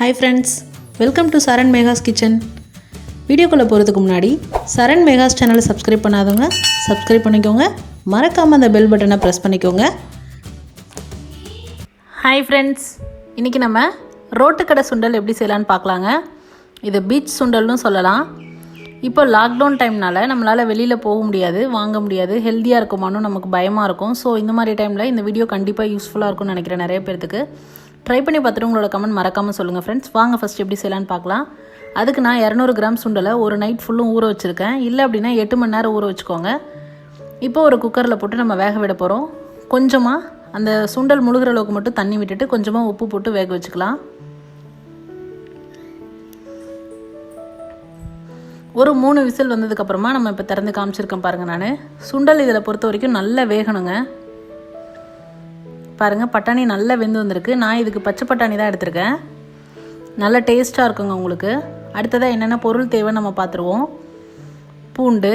Hi friends, welcome to Saran Mega's Kitchen. வீடியோக்குள்ள போறதுக்கு முன்னாடி Saran Mega's channel subscribe பண்ணாதவங்க subscribe பண்ணிக்கோங்க. மறக்காம அந்த bell பட்டனை press பண்ணிக்கோங்க. Hi friends, இன்னைக்கு நம்ம ரோட்டு கடை சுண்டல் எப்படி செய்யலாம்னு பார்க்கலாங்க. இது பீச் சுண்டல்னு சொல்லலாம். இப்போ லாக்டவுன் டைம்னால நம்மளால வெளியில போக முடியாது, வாங்க முடியாது, ஹெல்தியா இருக்குமான்னு நமக்கு பயமா இருக்கும். சோ இந்த மாதிரி டைம்ல இந்த வீடியோ கண்டிப்பா யூஸ்ஃபுல்லா இருக்கும்னு நினைக்கிறேன் நிறைய பேருக்கு. ட்ரை பண்ணி பார்த்துட்டு உங்களோட கமெண்ட் மறக்காமல் சொல்லுங்கள் ஃப்ரெண்ட்ஸ். வாங்க ஃபஸ்ட் எப்படி செய்யலான்னு பார்க்கலாம். அதுக்கு நான் 200 கிராம் சுண்டலை ஒரு நைட் ஃபுல்லும் ஊற வச்சுருக்கேன். இல்லை அப்படின்னா 8 மணி நேரம் ஊற வச்சுக்கோங்க. இப்போ ஒரு குக்கரில் போட்டு நம்ம வேக விட போகிறோம். கொஞ்சமாக அந்த சுண்டல் முழுகிற அளவுக்கு மட்டும் தண்ணி விட்டுட்டு கொஞ்சமாக உப்பு போட்டு வேக வச்சுக்கலாம். ஒரு 3 விசில் வந்ததுக்கப்புறமா நம்ம இப்போ திறந்து காமிச்சிருக்கேன் பாருங்கள். நான் சுண்டல் இதில் பொறுத்த வரைக்கும் நல்லா வேகணுங்க. பாருங்கள், பட்டாணி நல்லா வெந்து வந்திருக்கு. நான் இதுக்கு பச்சை பட்டாணி தான் எடுத்திருக்கேன். நல்லா டேஸ்ட்டாக இருக்குங்க உங்களுக்கு. அடுத்ததாக என்னென்ன பொருள் தேவைன்னு நம்ம பார்த்துருவோம். பூண்டு,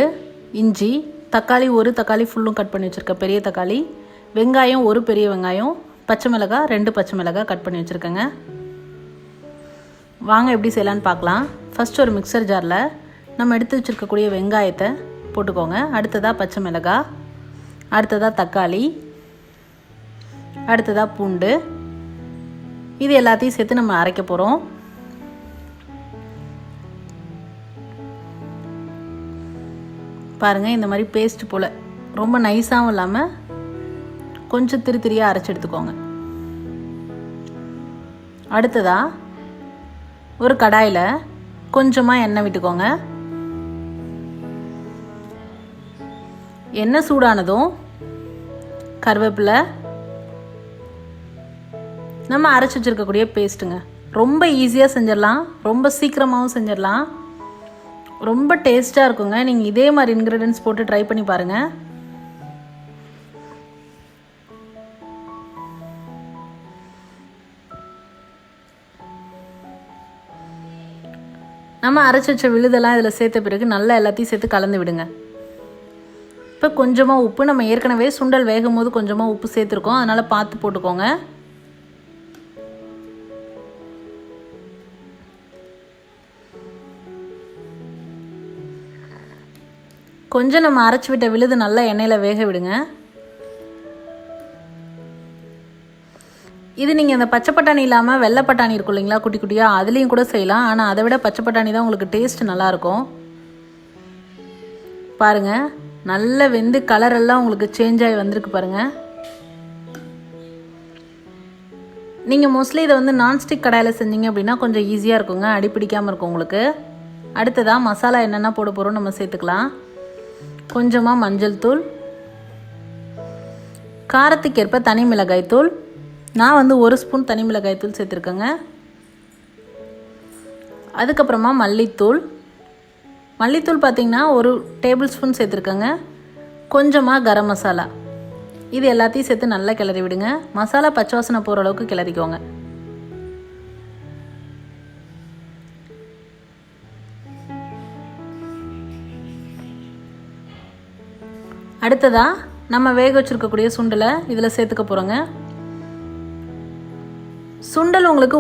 இஞ்சி, தக்காளி, ஒரு தக்காளி ஃபுல்லும் கட் பண்ணி வச்சுருக்கேன், பெரிய தக்காளி, வெங்காயம், ஒரு பெரிய வெங்காயம், பச்சை மிளகாய், 2 பச்சை மிளகாய் கட் பண்ணி வச்சுருக்கேங்க. வாங்க எப்படி செய்யலான்னு பார்க்கலாம். ஃபஸ்ட் ஒரு மிக்சர் ஜாரில் நம்ம எடுத்து வச்சுருக்கக்கூடிய வெங்காயத்தை போட்டுக்கோங்க. அடுத்ததாக பச்சை மிளகாய், அடுத்ததாக தக்காளி, அடுத்ததாக பூண்டு, இது எல்லாத்தையும் சேர்த்து நம்ம அரைக்க போகிறோம். பாருங்கள், இந்த மாதிரி பேஸ்ட் போல் ரொம்ப நைஸாகவும் இல்லாமல் கொஞ்சம் திரியாக அரைச்சி எடுத்துக்கோங்க. அடுத்ததாக ஒரு கடாயில் கொஞ்சமாக எண்ணெய் விட்டுக்கோங்க. எண்ணெய் சூடானதும் கருவேப்பிலை, நம்ம அரைச்சி வச்சுருக்கக்கூடிய பேஸ்ட்டுங்க. ரொம்ப ஈஸியாக செஞ்சிடலாம், ரொம்ப சீக்கிரமாகவும் செஞ்சிடலாம், ரொம்ப டேஸ்ட்டாக இருக்குங்க. நீங்கள் இதே மாதிரி இன்க்ரீடியன்ஸ் போட்டு ட்ரை பண்ணி பாருங்கள். நம்ம அரைச்சி வச்ச விழுதெல்லாம் இதில் சேர்த்த பிறகு நல்லா எல்லாத்தையும் சேர்த்து கலந்து விடுங்க. இப்போ கொஞ்சமாக உப்பு, நம்ம ஏற்கனவே சுண்டல் வேகும் போது கொஞ்சமாக உப்பு சேர்த்துருக்கோம், அதனால் பார்த்து போட்டுக்கோங்க. கொஞ்சம் நம்ம அரைச்சி விட்ட விழுது நல்லா எண்ணெயில் வேக விடுங்க. இது நீங்கள் இந்த பச்சை பட்டாணி இல்லாமல் வெள்ளை பட்டாணி இருக்கும் இல்லைங்களா, குட்டி குட்டியாக, அதுலேயும் கூட செய்யலாம். ஆனால் அதை விட பச்சை பட்டாணி தான் உங்களுக்கு டேஸ்ட் நல்லாயிருக்கும். பாருங்கள், நல்ல வெந்து கலரெல்லாம் உங்களுக்கு சேஞ்ச் ஆகி வந்திருக்கு பாருங்கள். நீங்கள் மோஸ்ட்லி இதை வந்து நான்ஸ்டிக் கடாயில் செஞ்சீங்க அப்படின்னா கொஞ்சம் ஈஸியாக இருக்குங்க, அடிப்பிடிக்காமல் இருக்கும் உங்களுக்கு. அடுத்ததாக மசாலா என்னென்ன போட போகிறோம் நம்ம சேர்த்துக்கலாம். கொஞ்சமாக மஞ்சள் தூள், காரத்துக்கேற்ப தனி மிளகாய் தூள், நான் வந்து 1 ஸ்பூன் தனி மிளகாய் தூள் சேர்த்துருக்கேங்க. அதுக்கப்புறமா மல்லித்தூள், மல்லித்தூள் பார்த்திங்கன்னா 1 டேபிள் ஸ்பூன் சேர்த்துருக்கேங்க. கொஞ்சமாக கரம் மசாலா, இது எல்லாத்தையும் சேர்த்து நல்லா கிளறி விடுங்க. மசாலா பச்சை வாசனை போகிற அளவுக்கு கிளறிக்கோங்க. அடுத்ததாக நம்ம வேக வச்சுருக்கக்கூடிய சுண்டலை இதில் சேர்த்துக்க போகிறோங்க. சுண்டல் உங்களுக்கு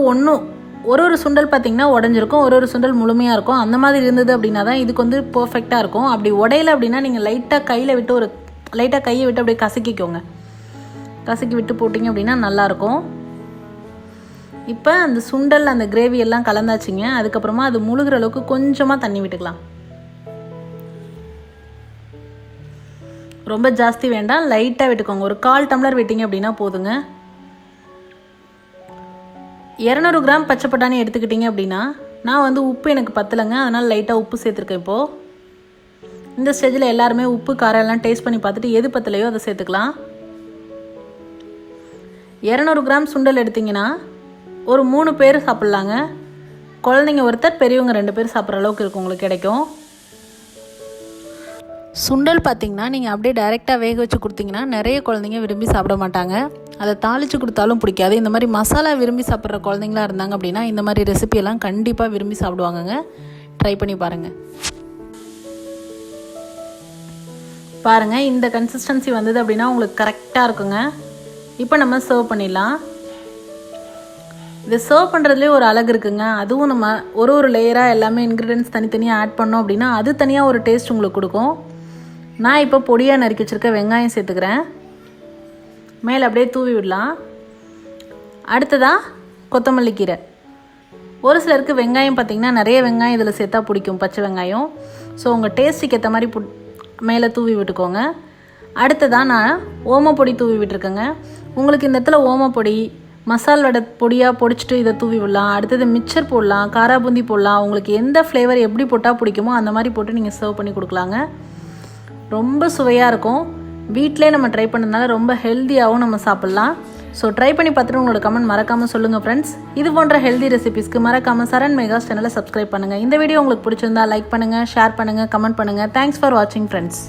ஒரு சுண்டல் பார்த்திங்கன்னா உடஞ்சிருக்கும், ஒரு சுண்டல் முழுமையாக இருக்கும். அந்த மாதிரி இருந்தது அப்படின்னா தான் இதுக்கு வந்து பர்ஃபெக்டாக இருக்கும். அப்படி உடையில அப்படின்னா நீங்கள் லைட்டாக கையை விட்டு அப்படியே கசக்கிக்கோங்க. கசக்கி விட்டு போட்டிங்க அப்படின்னா நல்லாயிருக்கும். இப்போ அந்த சுண்டல் அந்த கிரேவி எல்லாம் கலந்தாச்சுங்க. அதுக்கப்புறமா அது முழுகிற அளவுக்கு கொஞ்சமாக தண்ணி விட்டுக்கலாம். ரொம்ப ஜாஸ்தி வேண்டாம், லைட்டாக விட்டுக்கோங்க. ஒரு 1/4 டம்ளர் விட்டிங்க அப்படின்னா போதுங்க. 200 கிராம் பச்சை பட்டாணி எடுத்துக்கிட்டிங்க அப்படின்னா நான் வந்து உப்பு எனக்கு பத்தலைங்க, அதனால் லைட்டாக உப்பு சேர்த்துருக்கேன். இப்போது இந்த ஸ்டேஜில் எல்லாருமே உப்பு காரம் எல்லாம் டேஸ்ட் பண்ணி பார்த்துட்டு எது பத்தலையோ அதை சேர்த்துக்கலாம். 200 கிராம் சுண்டல் எடுத்திங்கன்னா ஒரு 3 பேர் சாப்பிட்லாங்க. குழந்தைங்க ஒருத்தர், பெரியவங்க 2 பேர் சாப்பிட்ற அளவுக்கு இருக்கும் உங்களுக்கு கிடைக்கும். சுண்டல் பார்த்திங்கன்னா நீங்கள் அப்படியே டைரெக்டாக வேக வச்சு கொடுத்தீங்கன்னா நிறைய குழந்தைங்க விரும்பி சாப்பிட மாட்டாங்க, அதை தாளித்து கொடுத்தாலும் பிடிக்காது. இந்த மாதிரி மசாலா விரும்பி சாப்பிட்ற குழந்தைங்களா இருந்தாங்க அப்படின்னா இந்த மாதிரி ரெசிபியெல்லாம் கண்டிப்பாக விரும்பி சாப்பிடுவாங்கங்க. ட்ரை பண்ணி பாருங்கள். பாருங்கள், இந்த கன்சிஸ்டன்சி வந்தது அப்படின்னா உங்களுக்கு கரெக்டாக இருக்குங்க. இப்போ நம்ம சர்வ் பண்ணிடலாம். இதை சர்வ் பண்ணுறதுலேயே ஒரு அழகு இருக்குங்க. அதுவும் நம்ம ஒரு லேயராக எல்லாமே இன்க்ரீடியன்ட்ஸ் தனித்தனியாக ஆட் பண்ணோம் அப்படின்னா அது தனியாக ஒரு டேஸ்ட் உங்களுக்கு கொடுக்கும். நான் இப்போ பொடியாக நறுக்கி வச்சுருக்க வெங்காயம் சேர்த்துக்கிறேன். மேலே அப்படியே தூவி விடலாம். அடுத்ததாக கொத்தமல்லி கீரை. ஒரு சிலருக்கு வெங்காயம் பார்த்திங்கன்னா நிறைய வெங்காயம் இதில் சேர்த்தா பிடிக்கும், பச்சை வெங்காயம். ஸோ உங்கள் டேஸ்ட்டுக்கு ஏற்ற மாதிரி மேலே தூவி விட்டுக்கோங்க. அடுத்ததாக நான் ஓமப்பொடி தூவி விட்டுருக்கேங்க. உங்களுக்கு இந்த இடத்துல ஓமப்பொடி, மசால் வடை பொடியாக பொடிச்சிட்டு இதை தூவி விடலாம். அடுத்தது மிக்சர் போடலாம், காரா பூந்தி போடலாம். உங்களுக்கு எந்த ஃப்ளேவர் எப்படி போட்டால் பிடிக்குமோ அந்த மாதிரி போட்டு நீங்கள் சர்வ் பண்ணி கொடுக்கலாங்க. ரொம்ப சுவையாக இருக்கும். வீட்டிலே நம்ம ட்ரை பண்ணதுனால ரொம்ப ஹெல்த்தியாகவும் நம்ம சாப்பிட்லாம். ஸோ ட்ரை பண்ணி பார்த்துட்டு உங்களோட கமெண்ட் மறக்காமல் சொல்லுங்கள் ஃப்ரெண்ட்ஸ். இது போன்ற ஹெல்தி ரெசிபிஸ்க்கு மறக்காமல் சரண் மேகாஸ் சேனலை சப்ஸ்கிரைப் பண்ணுங்கள். இந்த வீடியோ உங்களுக்கு பிடிச்சிருந்தா லைக் பண்ணுங்கள், ஷேர் பண்ணுங்கள், கமெண்ட் பண்ணுங்கள். தேங்க்ஸ் ஃபார் வாட்சிங் ஃப்ரெண்ட்ஸ்.